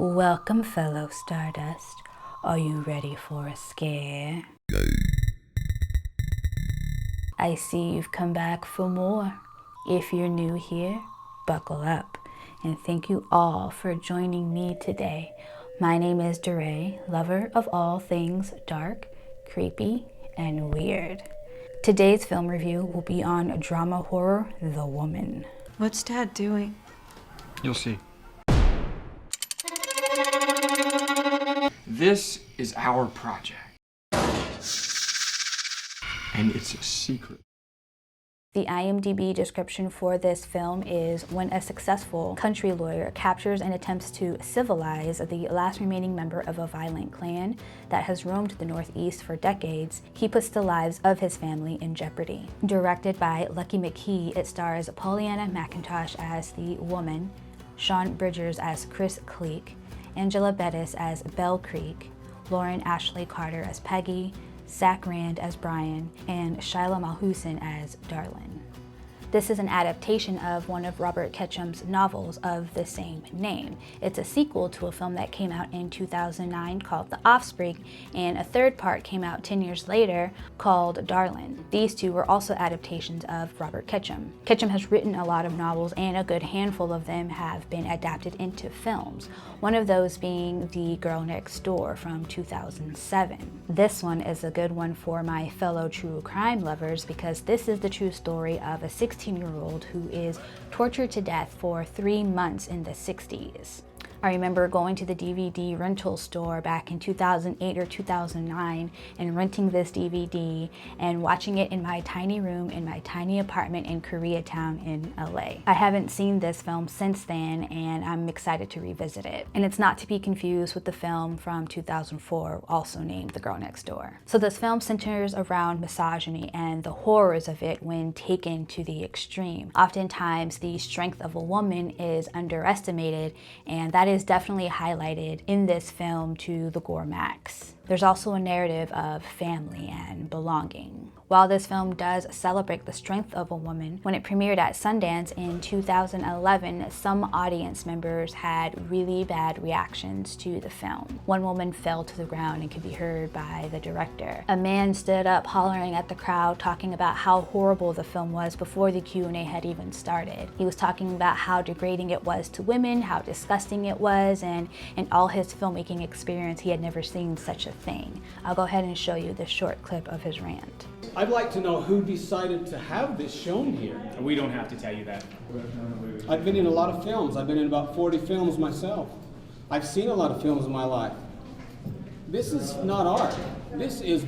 Welcome, fellow Stardust. Are you ready for a scare? I see you've come back for more. If you're new here, buckle up. And thank you all for joining me today. My name is DeRay, lover of all things dark, creepy, and weird. Today's film review will be on drama horror, The Woman. What's Dad doing? You'll see. This is our project. And it's a secret. The IMDb description for this film is when a successful country lawyer captures and attempts to civilize the last remaining member of a violent clan that has roamed the Northeast for decades, he puts the lives of his family in jeopardy. Directed by Lucky McKee, it stars Pollyanna McIntosh as the woman, Sean Bridgers as Chris Cleek, Angela Bettis as Belle Creek, Lauren Ashley Carter as Peggy, Zach Rand as Brian, and Shyla Malhousen as Darlin. This is an adaptation of one of Robert Ketchum's novels of the same name. It's a sequel to a film that came out in 2009 called The Offspring, and a third part came out 10 years later called Darlin. These two were also adaptations of Robert Ketchum. Ketchum has written a lot of novels, and a good handful of them have been adapted into films, one of those being The Girl Next Door from 2007. This one is a good one for my fellow true crime lovers because this is the true story of a 16-year-old who is tortured to death for 3 months in the 60s. I remember going to the DVD rental store back in 2008 or 2009 and renting this DVD and watching it in my tiny room in my tiny apartment in Koreatown in LA. I haven't seen this film since then, and I'm excited to revisit it. And it's not to be confused with the film from 2004, also named The Girl Next Door. So this film centers around misogyny and the horrors of it when taken to the extreme. Oftentimes, the strength of a woman is underestimated, and that is definitely highlighted in this film to the gore max. There's also a narrative of family and belonging. While this film does celebrate the strength of a woman, when it premiered at Sundance in 2011, some audience members had really bad reactions to the film. One woman fell to the ground and could be heard by the director. A man stood up hollering at the crowd, talking about how horrible the film was before the Q&A had even started. He was talking about how degrading it was to women, how disgusting it was, and in all his filmmaking experience, he had never seen such a thing. I'll go ahead and show you this short clip of his rant. I'd like to know who decided to have this shown here. We don't have to tell you that. I've been in a lot of films. I've been in about 40 films myself. I've seen a lot of films in my life. This is not art. This is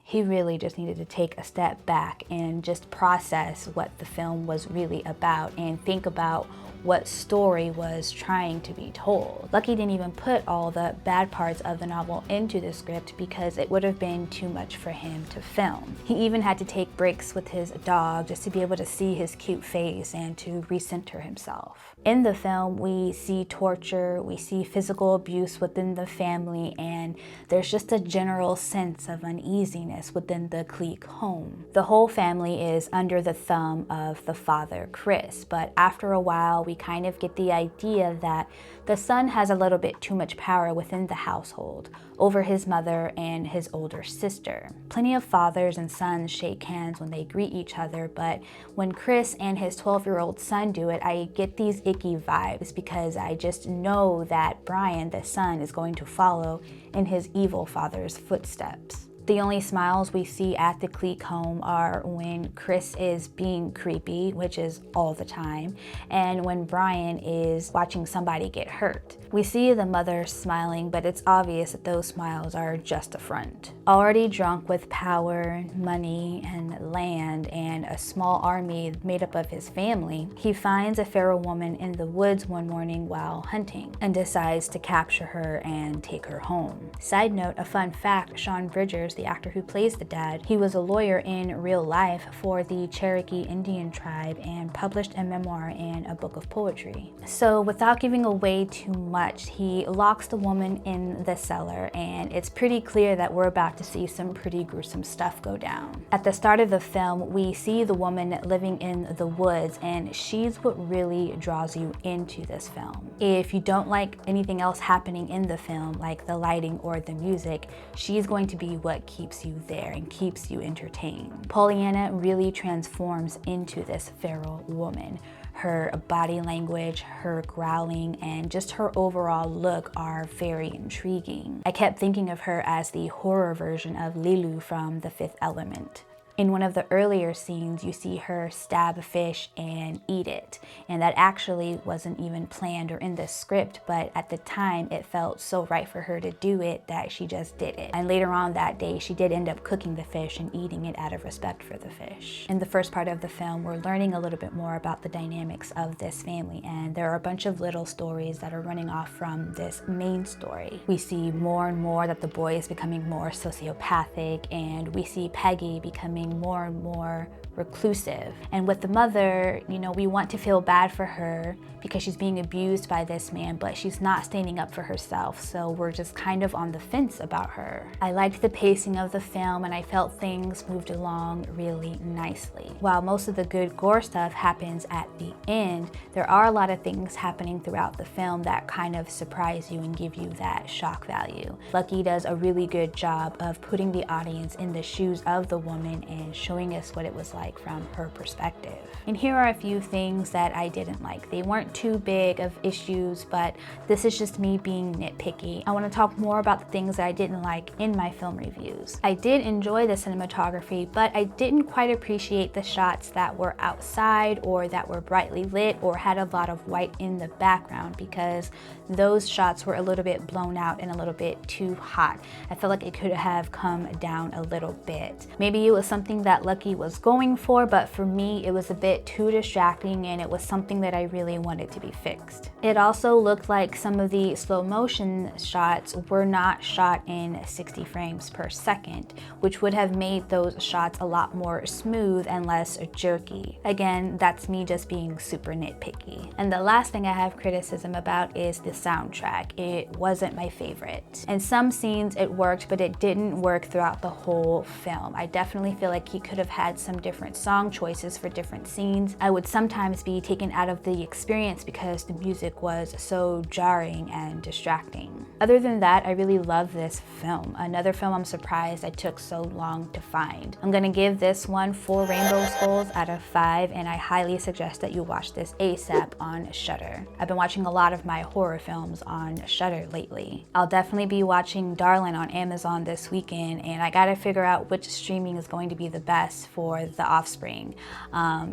He really just needed to take a step back and just process what the film was really about and think about what story was trying to be told. Lucky didn't even put all the bad parts of the novel into the script because it would have been too much for him to film. He even had to take breaks with his dog just to be able to see his cute face and to recenter himself. In the film, we see torture, we see physical abuse within the family, and there's just a general sense of uneasiness within the Cleek home. The whole family is under the thumb of the father, Chris, but after a while, we kind of get the idea that the son has a little bit too much power within the household over his mother and his older sister. Plenty of fathers and sons shake hands when they greet each other, but when Chris and his 12-year-old son do it, I get these icky vibes because I just know that Brian, the son, is going to follow in his evil father's footsteps. The only smiles we see at the Cleek home are when Chris is being creepy, which is all the time, and when Brian is watching somebody get hurt. We see the mother smiling, but it's obvious that those smiles are just a front. Already drunk with power, money, and land, and a small army made up of his family, he finds a feral woman in the woods one morning while hunting and decides to capture her and take her home. Side note, a fun fact, Sean Bridgers Myers, the actor who plays the dad, he was a lawyer in real life for the Cherokee Indian tribe and published a memoir and a book of poetry. So without giving away too much, he locks the woman in the cellar, and it's pretty clear that we're about to see some pretty gruesome stuff go down. At the start of the film, we see the woman living in the woods, and she's what really draws you into this film. If you don't like anything else happening in the film, like the lighting or the music, she's going to be what keeps you there and keeps you entertained. Pollyanna really transforms into this feral woman. Her body language, her growling, and just her overall look are very intriguing. I kept thinking of her as the horror version of Lilu from The Fifth Element. In one of the earlier scenes, you see her stab a fish and eat it. And that actually wasn't even planned or in the script, but at the time it felt so right for her to do it that she just did it. And later on that day, she did end up cooking the fish and eating it out of respect for the fish. In the first part of the film, we're learning a little bit more about the dynamics of this family, and there are a bunch of little stories that are running off from this main story. We see more and more that the boy is becoming more sociopathic, and we see Peggy becoming more and more reclusive. And with the mother, you know, we want to feel bad for her because she's being abused by this man, but she's not standing up for herself, so we're just kind of on the fence about her. I liked the pacing of the film, and I felt things moved along really nicely. While most of the good gore stuff happens at the end, there are a lot of things happening throughout the film that kind of surprise you and give you that shock value. Lucky does a really good job of putting the audience in the shoes of the woman and showing us what it was like from her perspective. And here are a few things that I didn't like. They weren't too big of issues, but this is just me being nitpicky. I want to talk more about the things that I didn't like in my film reviews. I did enjoy the cinematography, but I didn't quite appreciate the shots that were outside or that were brightly lit or had a lot of white in the background, because those shots were a little bit blown out and a little bit too hot. I felt like it could have come down a little bit. Maybe it was something that Lucky was going for, but for me it was a bit too distracting, and it was something that I really wanted to be fixed. It also looked like some of the slow motion shots were not shot in 60 frames per second, which would have made those shots a lot more smooth and less jerky. Again, that's me just being super nitpicky. And the last thing I have criticism about is the soundtrack. It wasn't my favorite. In some scenes it worked, but it didn't work throughout the whole film. I definitely feel like he could have had some different song choices for different scenes. I would sometimes be taken out of the experience because the music was so jarring and distracting. Other than that, I really love this film. Another film I'm surprised I took so long to find. I'm gonna give this one 4 rainbow skulls out of 5, and I highly suggest that you watch this ASAP on Shudder. I've been watching a lot of my horror films on Shudder lately. I'll definitely be watching Darlin on Amazon this weekend, and I gotta figure out which streaming is going to be the best for The Offspring.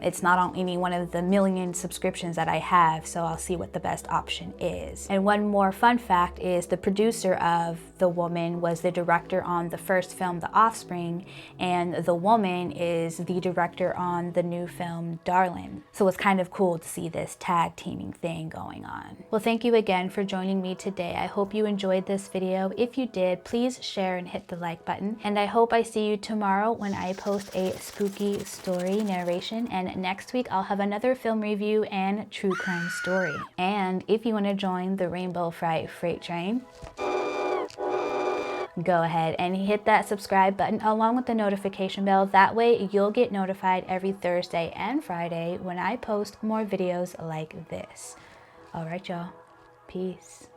It's not on any one of the million subscriptions that I have, so I'll see what the best option is. And one more fun fact is the producer of The Woman was the director on the first film, The Offspring, and The Woman is the director on the new film, Darlin. So it's kind of cool to see this tag teaming thing going on. Well, thank you again for joining me today. I hope you enjoyed this video. If you did, please share and hit the like button. And I hope I see you tomorrow when I post a spooky story narration. And next week, I'll have another film review and true crime story. And if you want to join the Rainbow Fright Freight Train, go ahead and hit that subscribe button along with the notification bell. That way you'll get notified every Thursday and Friday when I post more videos like this. All right, y'all. Peace.